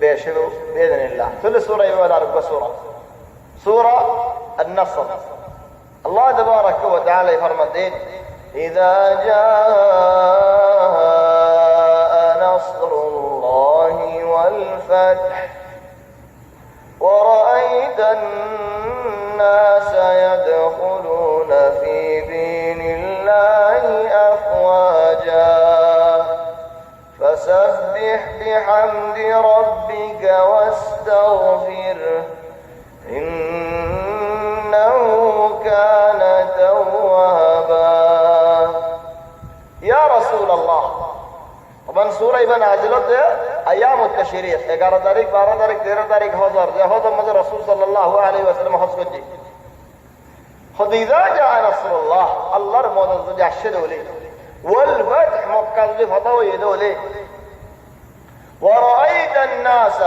بيشلو بإذن الله. ثلث سورة يبقى رب سورة النصر. الله تبارك وتعالى يفرمدين إذا جاء نصر الله والفتح ورأيت الناس يدخلون في دين الله أفواجا فسبح بحمد ربك واستغفره إنه كان توابا. يا رسول الله طبعا سورة ابن عزلت أيام التشريق 11 تاريخ 12 تاريخ 13 تاريخ حضر مدى رسول صلى الله عليه وسلم حضر جي خذ إذا جاء نصر الله الله رمضان جاشد ولي والفتح مكة فتوى يدولي ورأيت الناس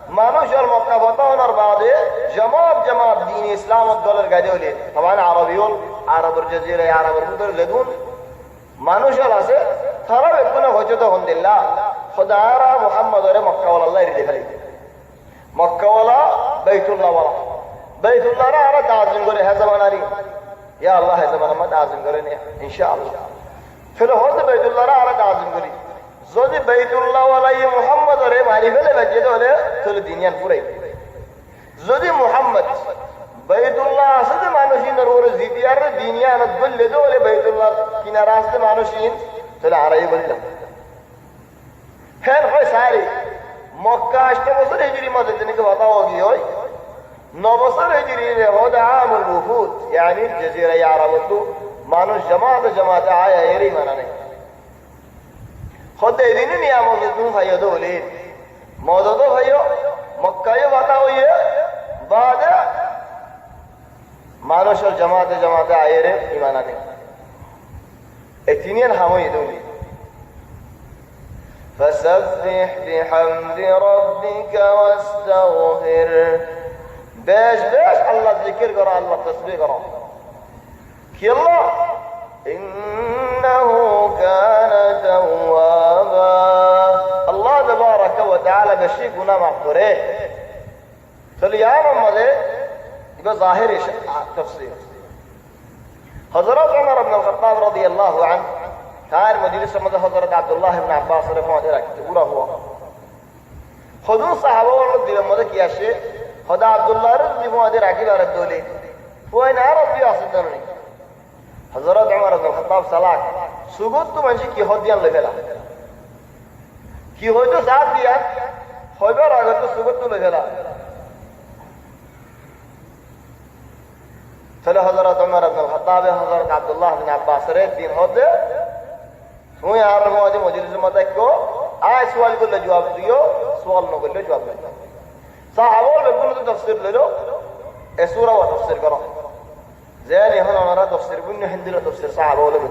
ما نشر مكة فتوى نرباضي جماعة دين إسلام الدولار قادولي طبعا عرب الجزيرة عرب البدر لدون ما نشر أسه ترى بكنا وجده عند الله خدارا محمد ورى مكة ولا الله يريد فلي مكة ولا بيت الله ولا بيت الله را تعظيم করে হেজামানারি ইয়া আল্লাহ হেজামান আমরা تعظيم করেন ইনশাআল্লাহ ফলে হতে বাইতুল্লাহ রা تعظيم করি যদি বাইতুল্লাহ ওয়ালাই মুহাম্মদ রে মারি ফেলে বাজে তাহলে চলে দুনিয়ার পুরাই যদি মুহাম্মদ বাইতুল্লাহ আসলে মানুষিন ওরে জিতিয়ার দুনিয়ার বললে তাহলে বাইতুল্লাহ কিনারা আসতে মানুষিন তাহলে আড়াই বললাম ফের হয় সারি মক্কা 8 বছর হিজরি মধ্যে দিনকে বাতা হয়ে হয় 9 বছর হিজরি হদা আমল উহুদ يعني الجزيره العربيه মানুষ জামাতে আয়া এরই মানা নেই খোদে দিন নিয়ামত তুমি ভাইও দোলে মদদ ভাইও মক্কায় বাতা হয়ে বাদে মানুষের জামাতে আয়েরে ইমানা নেই এই তিনিন হামই দোলে فسبح بحمد ربك واستغفر বেশ আল্লাহ জিকির করো আল্লাহ তাসবিহ করো কি আল্লাহ ইন্নাহু কানা তাওয়াবা আল্লাহ তাবারাকা ওয়া তাআলা বেশি গুনাহ মাফ করে চলো ইয়া মোহাম্মদ এটা জাহির তাফসীর হযরত ওমর ইবনে খাত্তাব রাদিয়াল্লাহু আনহু তার মজলিস মধ্যে হযরত আব্দুল্লাহ ইবনে আব্বাস রাদিয়াল্লাহু আনহু পুরা হুয়া খুদু সাহাবাদের দিলের মধ্যে কি আসে খোদা আব্দুল্লাহর জীবনে রাখিবার দলে কোই না রবি আসেন না হযরত ওমর ইবনে খাত্তাব সালাক সুগত তো মানে কি হদিয়ান লেগেলা কি হইতো সাথ দিয়া হইবার আগে তো সুগত লেগেলা তাহলে হযরত ওমর ইবনে খাত্তাব হযরত আব্দুল্লাহ ইবনে আব্বাস রে দিন হতে তুই আর মজলিসের মধ্যে কো আয় সওয়াল করলে জবাব দিও সওয়াল না করলে জবাব দিও সাহাবাও বেগুলো তো তাফসীর লইলো এই সূরা ওয়া তাফসীর করো যেন এখন আমরা তাফসীর বুন হিন্দিতে তাফসীর সাহাবাও লইলো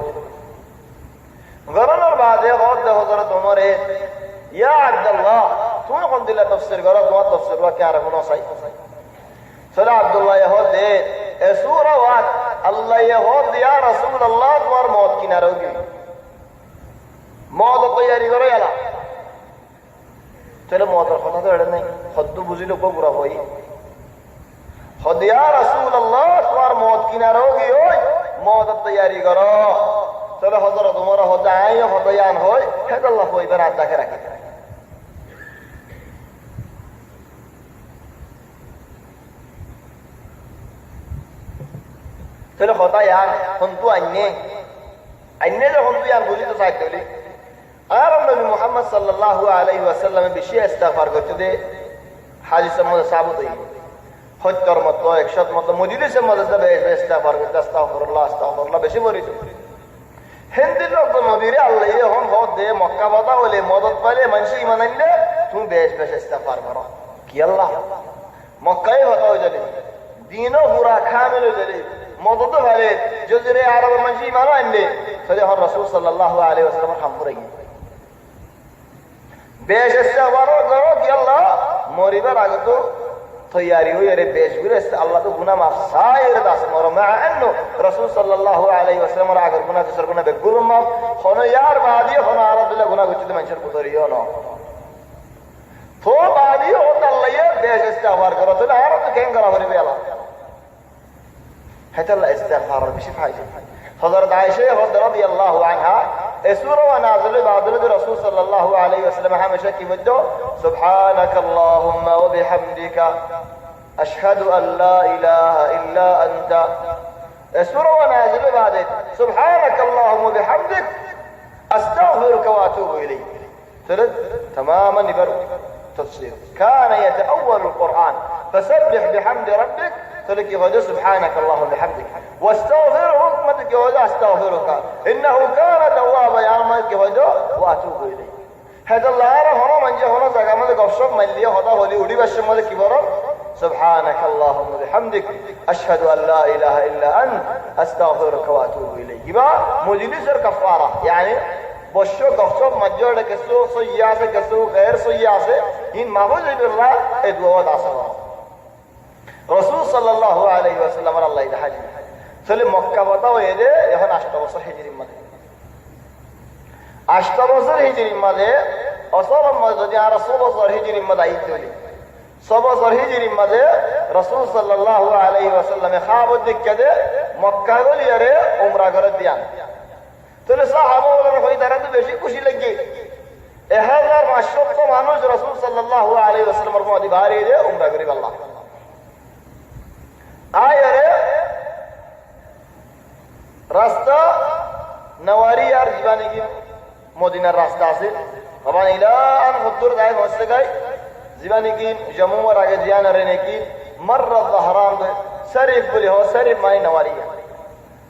গরনার বাদে হযরত ওমর ইয়া আব্দুল্লাহ তুই কোন দিলা তাফসীর করো তোমার তাফসীর ওয়া কি আর কোন সাই সালা আব্দুল্লাহ ইহুদে এই সূরা ওয়া আল্লাহ ইহুদ ইয়া রাসূলুল্লাহ তোমার মত কিনারে হোগি মত তৈরি করো এলা চলো মতের কথা তো এটা নেই হদ্দু বুঝিলে কো পুরা হই হদিয়া রাসূলুল্লাহ তোমার মত কিনার হোগি ওই মত তৈরি করো চলো হযরত ওমর হদায় হদায়ান হয় হেদাল্লাহ হইবার আদ দেখে রাখি চলো হদায়ান হন্তু আইনে যখন তুই আর বুঝি তো চাইতে আর নবী মুহাম্মদ সাল্লাল্লাহু আলাইহি ওয়াসাল্লাম বেশি ইস্তিগফার করতে দে হাদিসের মধ্যে সাবত হই হত্তর মত 100 মত মজলিসের মধ্যে যাবে ইস্তিগফার করতে আস্তাগফিরুল্লাহ বেশি বলিত হিন্দি লোক নবীরে আল্লাহ এখন বহুত দে মক্কা বাতা হলে মদত পাইলে মানুষ ঈমান আনলে তুমি বেশ ইস্তিগফার করো কি আল্লাহ মক্কায় বাতা হয়ে যাবে দিনও পুরা কামিল হয়ে যাবে মদত পাইলে জজিরে আরবের মানুষ ঈমান আনলে তাহলে হর রাসূল সাল্লাল্লাহু আলাইহি ওয়াসাল্লাম হামপুরে বেশ ইস্তিগফার করো কি আল্লাহ মরিবার আগে তো তৈরি হই আরে বেশ গুলো আল্লাহ তো গুনাহ মাফ সাইর দাস মর মা আন্নু রাসূল সাল্লাল্লাহু আলাইহি ওয়াসাল্লাম আগর গুনাহ কিসর গুনাহ বেগুল মাফ হন ইয়ার বাদি হন আরাদুল্লাহ গুনাহ করতে মানুষের পুতরিও না তো বাদি বেশ ইস্তেগফার করো তাহলে আরো তো কেন করা পারবে আল্লাহ হেতাল্লাহ ইস্তেগফার বেশি ফায়দা হযরত আয়েশা রাদিয়াল্লাহু আনহা এই সূরা নাযিল বাদলে রাসূল সাল্লাল্লাহু আলাইহি ওয়াসাল্লাম হামেশা কি বলতো সুবহানাকাল্লাহুম্মা ওয়া বিহামদিকা আশহাদু আল লা ইলাহা ইল্লা আনতা এই সূরা নাযিল বাদে সুবহানাকাল্লাহুম্মা ওয়া বিহামদিক আস্তাগফিরুকা ওয়া আতুবু ইলাইক تماما يبر تفسير كان يتأول القرآن فسبح بحمد ربك تلك يقول سبحانك اللهم بحمدك واستغفره مدك يقول استغفرك إنه كان توابا يا مدك يقول وأتوب إليه هذا الله أرى هنا من جه هنا زعما مدك أفشل من ليه هذا ولي ولي بس مدك يبر سبحانك اللهم بحمدك أشهد أن لا إله إلا أنت أستغفرك وأتوب إليه يبقى مجلس الكفارة يعني বশ্য গফসব মজ্জর কিছু সহি আছে কিছু গैर সহি আছে ইন মাহুজিবিল্লাহ এই দুয়াত আছে রাসূল সাল্লাল্লাহু আলাইহি ওয়াসাল্লাম আল্লাহ ইহাজি চলে মক্কা বাতাও এদে এখন 8 বছর হিজরির মধ্যে 8 বছর হিজরির মধ্যে আসল যদি আর 100 বছর হিজরির মধ্যে আইতে হলি 100 বছর হিজরির মধ্যে রাসূল সাল্লাল্লাহু আলাইহি ওয়াসাল্লামে খাবত দেখে মক্কা গলিয়ারে উমরা করে দিয়ান তাহলে সাহাবারা হই তারা তো বেশি খুশি লাগে 1500 মানুষ রাসূল সাল্লাল্লাহু আলাইহি ওয়াসাল্লামের মধ্যে বাড়ি দিয়ে উমরা করি আল্লাহ আয়ারে রাস্তা নওয়ারিয়ার জীবনে কি মদিনার রাস্তা আছে বাবা ইলান হুদ্দুর যায় মসজিদে গায় জীবনে কি জম্মুর আগে জিয়ানারে নাকি মাররা যহরান শরীফ বলি हो শরীফ মানে নওয়ারিয়া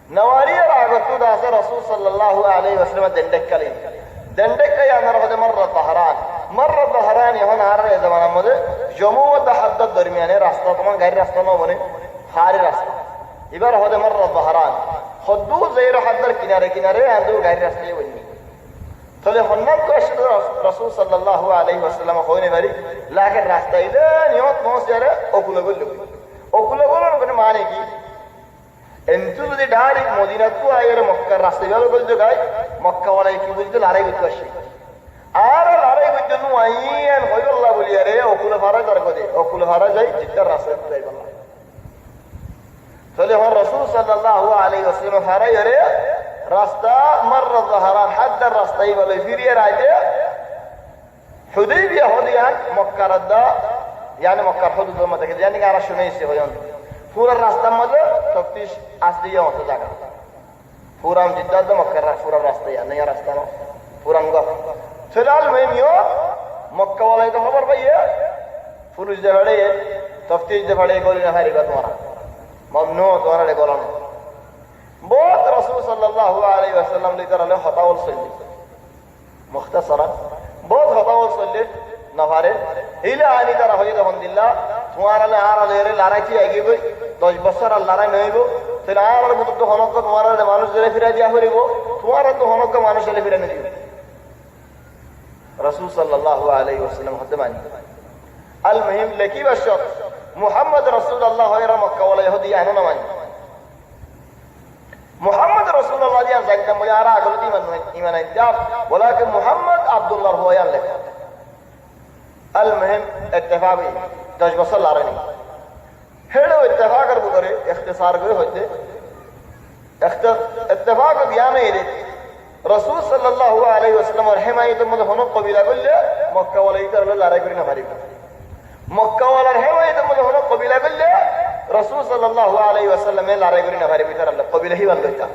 নওয়ারিয়ার আগত দাসে রাসূল সাল্লাল্লাহু আলাইহি ওয়াসাল্লাম দণ্ডক ইয়ানার হদে মাররা যহরান এখন আর এই জামানার মধ্যে জম্মু ও তাহাদ্দুদ দরমিয়ানে রাস্তা তোমার গাড়ি রাস্তা না বনে খালি রাস্তা এবার হদে মাররা যহরান হদ্দু যাইর হাদ্দার কিনারে কিনারে আন্দু গাড়ি রাস্তায় বনি তাহলে হন্নাত কষ্ট রাসূল সাল্লাল্লাহু আলাইহি ওয়াসাল্লাম কইনে বাড়ি লাগে রাস্তা ইলে নিয়ত পৌঁছারে ওকুলে গল মানে কি এমতু যদি ডাইরেক্ট মদিনা তো আইরে মক্কার রাস্তা গেল বলতে গায় মক্কা ওয়ালাই কি বলতে লড়াই করতে আসে আর লড়াই করতে নু আইন হইল্লাহ বলি আরে ওকুলে ফারা দর করে ওকুলে ফারা যাই জিদ্দার রাস্তায় যাই বলা তাহলে হর রাসূল সাল্লাল্লাহু আলাইহি ওয়াসাল্লাম ফারা আরে রাস্তা মাররা যহরান হাদ্দার রাস্তায় বলে ফিরিয়ে রাইতে হুদাইবিয়া হদিয়ান মক্কার দা يعني মক্কার হুদুদের মধ্যে জানি আর শুনেছে হয়ন পুরো রাস্তার মধ্যে তফতিশ আসদিয়া মতো জায়গা পুরাম জিদ্দাদ মক্কার পুরো রাস্তা নয়া রাস্তা না পুরাম গা ফিলহাল মেমিও মক্কা ওয়ালাই তো খবর পাইয়ে পুলিশ দে বড়ে তফতিশ দে বড়ে গলি না হারিবা তোমারা মমনু তোমারা গলান বহুত রাসূল সাল্লাল্লাহু আলাইহি ওয়াসাল্লাম লিতারালে হতাওল সল্লি মুখতাসারা বহুত হতাওল সল্লি নফারে ইলা আনি তারা হইতে আলহামদুলিল্লাহ তোমারা আর আলে লড়াইতে এগিয়ে গই 10 বছর আর লড়াই নইব তাহলে আর মত তো হনক তোমারা মানুষ ধরে ফিরা দিয়া হইব তোমারা তো হনক মানুষ এলে ফিরা নিও রাসূল সাল্লাল্লাহু আলাইহি ওয়াসাল্লাম হতে মানি আল মুহিম লাকি বাশর মুহাম্মদ রাসূলুল্লাহ হয়রা মক্কা ওয়ালা ইহুদি আনো না মানি মুহাম্মদ রাসূলুল্লাহ দিয়া জানতা বলে আর আগলতি ঈমান আইতাব ওয়ালাকিন মুহাম্মদ আব্দুল্লাহ হওয়া লেখা المهم اتفاق 10 বছর লড়াই হেড়ো اتفاقর করে اختصار করে হইতে اتفاق বিয়ানে এর রাসূল সাল্লাল্লাহু আলাইহি ওয়াসাল্লামের হিমায়াতের মধ্যে হন কবিলা করলে মক্কা ওয়ালাই তার লড়াই করে না পারিব মক্কা ওয়ালার হিমায়াতের মধ্যে হন কবিলা করলে রাসূল সাল্লাল্লাহু আলাইহি ওয়াসাল্লামের লড়াই করে না পারিব তার আল্লাহ কবিলা হি বান্দা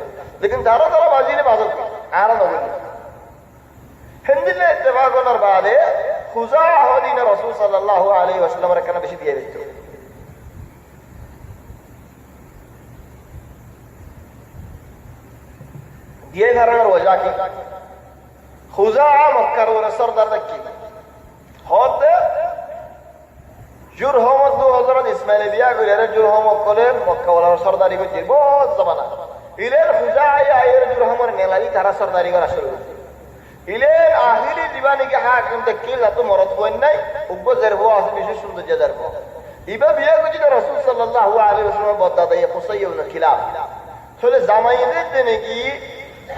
लेकिन তারা বাজিলে বাজত আর না বলি হিন্দিলে اتفاق করার বাদে খুজাআ হদিন রাসূল সাল্লাল্লাহু আলাইহি ওয়াসাল্লামের কাছে বেশি দিয়ে দিত দিয়ে ধরার ওজা কি খুজাআ মক্কার ওর সরদার কি হতে জুরহম তো হযরত ইসমাইল বিয়া করে জুরহম কলের মক্কা ওয়ালার সরদারি করতে বহুত জামানা ইলের খুজাআ আয়ের জুরহমের নেলালি তারা সরদারি করা শুরু করতে ইলের আখিরি দিবানিকে হাকিম দেখিল তো মরদ বই নাই উপজের বউ আছে বিশেষ সুন্দর জাদার বউ ইবা বিয়া কইছি রাসূল সাল্লাল্লাহু আলাইহি ওয়াসাল্লাম বদাদা কুসাইয় ইবনে খিলাফ তাহলে জামাইদের দেনে কি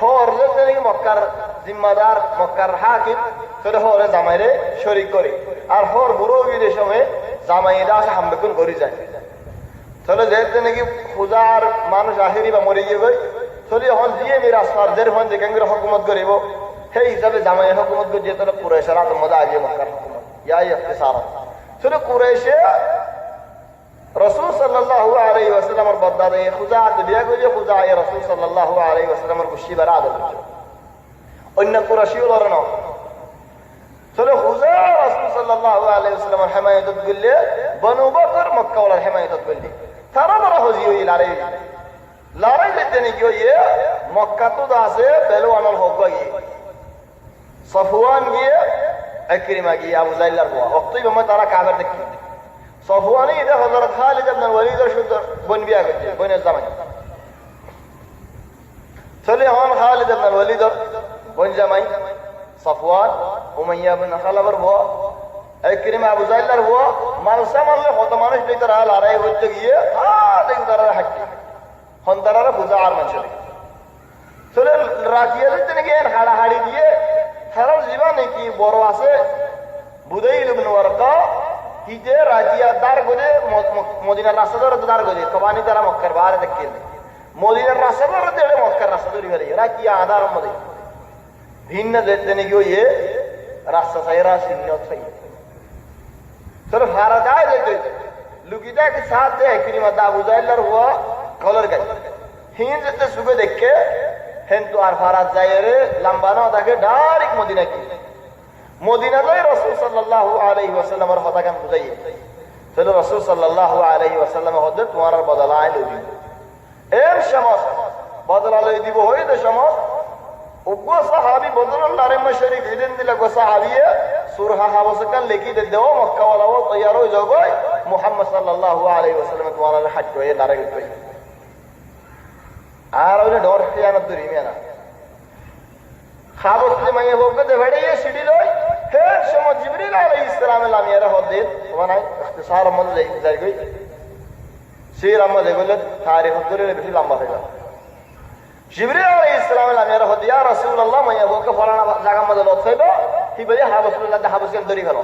হরজের দেনে মক্কার জিম্মাদার মক্কার হাকিম তাহলে হরে জামাইরে শরীক করে আর হর মুরব্বিদের সময় জামাইরা আছে হামবেকুন করি যায় তাহলে যেতে নাকি খুজার মানুষ আহেরি বা মরে গিয়ে গই তাহলে এখন দিয়ে আমি রাস্তার দের হন যে কেঙ্গুর হুকুমত করিব সেই হিসাবে জামাই হুকুমত করে যেতে কুরাইশের রাত মজা আগে মক্কার হুকুমত ইয়াই ইখতিসার তাহলে কুরাইশে রাসূল সাল্লাল্লাহু আলাইহি ওয়াসাল্লামের বদদাদে খুজা বিয়া করে খুজা রাসূল সাল্লাল্লাহু আলাইহি ওয়াসাল্লামের খুশি বারা আদর অন্য কুরাইশিও লড়ে না তাহলে খুজা রাসূল সাল্লাল্লাহু আলাইহি ওয়াসাল্লামের হিমায়াত করলে বনু বকর মক্কা ওয়ালার হিমায়াত করলে তারা বড় হজি হই লড়াই যেতে নাকি ইয়ে মক্কা তো আছে পেলওয়ানল হোক গিয়ে সফওয়ান গিয়ে ইকরিমা গিয়ে আবু জাইলার বুয়া অক্তই সময় তারা কাবের দেখি সফওয়ানই এটা হযরত খালিদ ইবনে ওয়ালিদের সাথে বোন বিয়া করছে বোনের জামাই চলে হন খালিদ ইবনে ওয়ালিদের বোন জামাই সফওয়ান উমাইয়া বিন খালাবার বুয়া ইকরিমা আবু জাইলার বুয়া মানসা মানলে কত মানুষ নেই তারা লড়াই হচ্ছে গিয়ে দেখুন তারা হাঁটি হন তারা বুঝা আর মানুষ চলে রাখিয়ে দিতে নাকি হাড়াহাড়ি দিয়ে হেরার জীবনে কি বড় আছে বুদাইল ইবনে ওয়ারকা কি যে রাজিয়া দার গজে মদিনার রাস্তা ধরে দার গজে তবানি তারা মক্কার বাইরে দেখে মদিনার রাস্তা ধরে দেড়ে মক্কার রাস্তা ধরে গেলে রাজিয়া আদার মধ্যে ভিন্ন যেতে নাকি ওই রাস্তা সাইরা সিন্নত হই চলো ভাড়া যায় যেতে লুকিটা কি সাথ দেয় কিরিমা আবু জাইলার হুয়া কলর গাই হিন যেতে সুবে দেখে হেন তো আর ভাড়া যায় রে লম্বা না থাকে ডাইরেক্ট মদিনা কি মদিনা যায় রাসূল সাল্লাল্লাহু আলাইহি ওয়াসাল্লামের কথা কান বুঝাই চলো রাসূল সাল্লাল্লাহু আলাইহি ওয়াসাল্লাম হদে তোমার বদলায় লই এর সমস্ত বদলা লই দিব হইতে সমস্ত উগ্র সাহাবী বদলাল্লাহর মশরিক দিন দিলা গো সাহাবিয়ে সুরহা হাবসকান লিখি দে দেও মক্কা ওয়ালা ও তৈয়ার হই জগয় মুহাম্মদ সাল্লাল্লাহু আলাইহি ওয়াসাল্লাম তোমার হাত করে দাঁড়াই কই আর ওই ডর খেয়ানত ধরি মেনা খাবত যে মাইয়ে বলকে যে ভেড়ে সিডি লই হে সময় জিবরিল আলাইহিস সালাম লামিয়ারা হদিত ওনা ইখতিসার মধ্যে যাই গই সির আমল এগুলো তারিখ ধরে বেশি লম্বা হয়ে যায় জিবরিল আলাইহিস সালাম লামিয়ারা হদিত ইয়া রাসূলুল্লাহ মাইয়ে বলকে ফলানা জায়গা মধ্যে লত হইব কি বলে হাবসুল্লাহ হাবসের ধরি গেল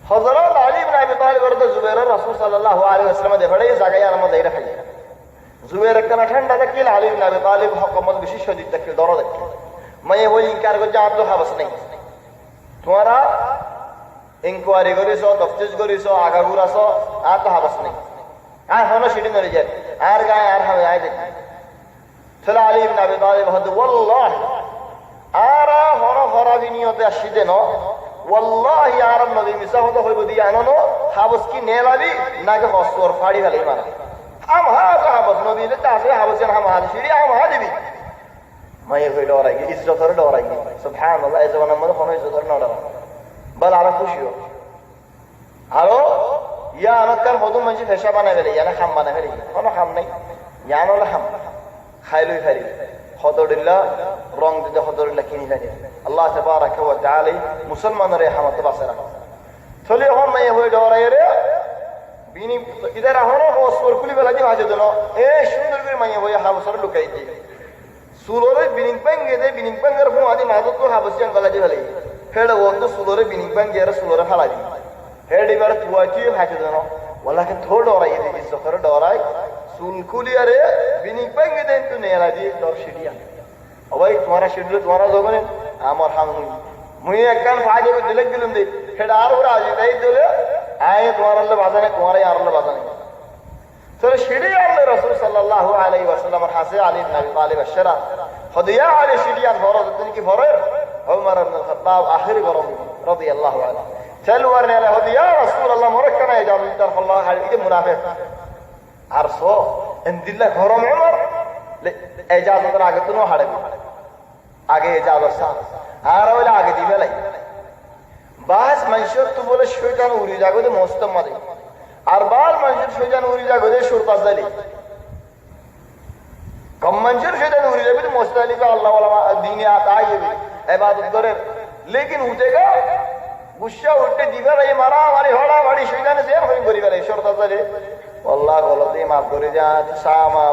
হযরত আলী ইবনে আবি তালিব রাদিয়াল্লাহু জুবাইর রাসূল সাল্লাল্লাহু আলাইহি ওয়াসাল্লাম দে ভেড়ে জায়গায় আর মধ্যে রাখা জুবাইর কানা ঠান্ডা দেখিল আলী ইবনে আবি তালিব হুকুমত বেশি শদীদ দেখিল দর দেখিল মাইয়ে ওই ইনকার করে জান তো হাবস নাই তোমারা ইনকোয়ারি করিছো তফতিশ করিছো আগা ঘুরাছো আর তো হাবস নাই আর হনো সিটি নড়ে যায় আর গায়ে আর হবে আয় দেখি চলে আলী ইবনে আবি তালিব হদ ওয়াল্লাহি আর হনো হরাবি নিয়তে আসিদে ন ওয়াল্লাহি আর নবী মিসা হতো হইব দি আননো হাবস কি নেলাবি নাকি হসর ফাড়ি ফেলে মারা আম হা হাবস নবী লে তাসে হাবসের হাম হাল সিরি আম হা দিবি মায়ে হই ডরাই গি ইজ্জত ধরে ডরাই গি সুবহানাল্লাহ এই জমানার মধ্যে কোনো ইজ্জত ধরে না ডরা বল আর খুশিও আরো ইয়া আনকার হদু মাঝি ফেসা বানাই ফেলে ইয়ানা খাম বানাই ফেলে কোনো খাম নাই ইয়ান হলো খাম খাইলই ফেলি হদরিল্লাহ রং দিতে হদরিল্লাহ কিনি ফেলি আল্লাহ তাবারাকা ওয়া তাআলা মুসলমানের রহমত বাসরা চলে হন মায়ে হই ডরাই রে বিনি ইদার হনো ওসর কুলি বেলা দি হাজে দনো এ সুন্দর করে মায়ে হই হাবসর লুকাই দি সুলোরে বিনিং পেঙ্গে দে বিনিং পেঙ্গের ফু আদি মাদত তো হাবসিয়ান গলা দি ফেলে হেড ওতো সুলোরে বিনিং পেঙ্গে আর সুলোরে ফালা দি হেড এবার তুয়াটি হাজে দনো ওয়ালাকে থো ডরাই দি ইজ্জত ডরাই সুলকুলি আরে বিনিং পেঙ্গে দেন তো নেলা দি ডর সিডিয়া ওই তোমারা শিডিউল তোমারা জগনে আমার হাম মুই একখান ফাজে দিলে দিলাম দে হেড আর ওরা আজি তাই দিলে আয় তোমার আল্লাহ বাজানে তোমারই আর আল্লাহ বাজানে চলে সিডি আল্লাহ রাসূল সাল্লাল্লাহু আলাইহি ওয়াসাল্লামের হাসে আলী ইবনে আবি তালিব আশরা হদিয়া আলী সিডিয়ান ফরজ তিনি কি ফরজ ওমর ইবনে খাত্তাব আখিরি গরম রাদিয়াল্লাহু আনহু চলওয়ার নে হদিয়া রাসূলুল্লাহ মরকানা ইজাম তার আল্লাহ হালি মুনাফিক আর সো ইনদিল্লাহ গরম ওমর ইজাজতের আগে তো হাড়ে আগে ইজাজত সা আর ওইলা আগে দিবে লাই বাস মানুষের তো বলে শয়তান উড়ি যাগো দে মস্ত মারে আর বাল মানুষের শয়তান উড়ি যাগো দে সুর পাস দালি কম মানুষের শয়তান উড়ি যাবে তো মস্ত আলী কা আল্লাহ ওয়ালা দ্বীনে আতাই হবে ইবাদত করে লেকিন উঠেগা গুসা উঠতে দিবে রে মারা মারি হড়া মারি শয়তানে জের হই করি বেলে সুর পাস দালি আল্লাহ গলতি মাফ করে যা সামা